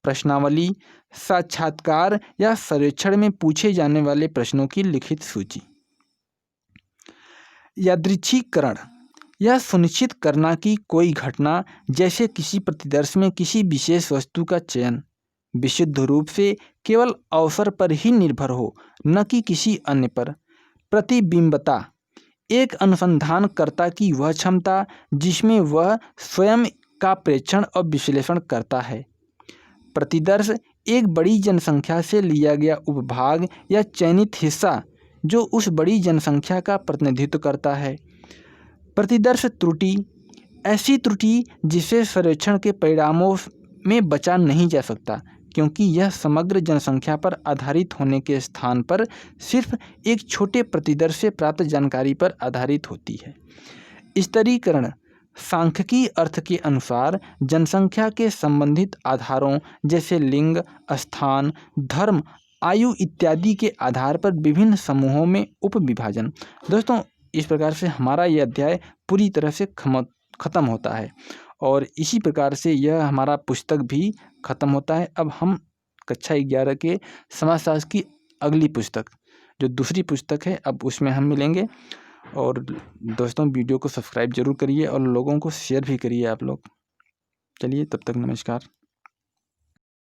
प्रश्नावली साक्षात्कार या सर्वेक्षण में पूछे जाने वाले प्रश्नों की लिखित सूची। यादृच्छिकरण यह सुनिश्चित करना कि कोई घटना जैसे किसी प्रतिदर्श में किसी विशेष वस्तु का चयन विशुद्ध रूप से केवल अवसर पर ही निर्भर हो, न कि किसी अन्य पर। प्रतिबिंबता एक अनुसंधानकर्ता की वह क्षमता जिसमें वह स्वयं का प्रेक्षण और विश्लेषण करता है। प्रतिदर्श एक बड़ी जनसंख्या से लिया गया उपभाग या चयनित हिस्सा जो उस बड़ी जनसंख्या का प्रतिनिधित्व करता है। प्रतिदर्श त्रुटि ऐसी त्रुटि जिसे सर्वेक्षण के परिणामों में बचा नहीं जा सकता, क्योंकि यह समग्र जनसंख्या पर आधारित होने के स्थान पर सिर्फ एक छोटे प्रतिदर्श से प्राप्त जानकारी पर आधारित होती है। स्तरीकरण सांख्यिकी अर्थ के अनुसार जनसंख्या के संबंधित आधारों जैसे लिंग, स्थान, धर्म, आयु इत्यादि के आधार पर विभिन्न समूहों में उपविभाजन। दोस्तों, इस प्रकार से हमारा यह अध्याय पूरी तरह से खत्म होता है और इसी प्रकार से यह हमारा पुस्तक भी खत्म होता है। अब हम कक्षा 11 के समाजशास्त्र की अगली पुस्तक जो दूसरी पुस्तक है, अब उसमें हम मिलेंगे। और दोस्तों, वीडियो को सब्सक्राइब जरूर करिए और लोगों को शेयर भी करिए आप लोग। चलिए, तब तक नमस्कार।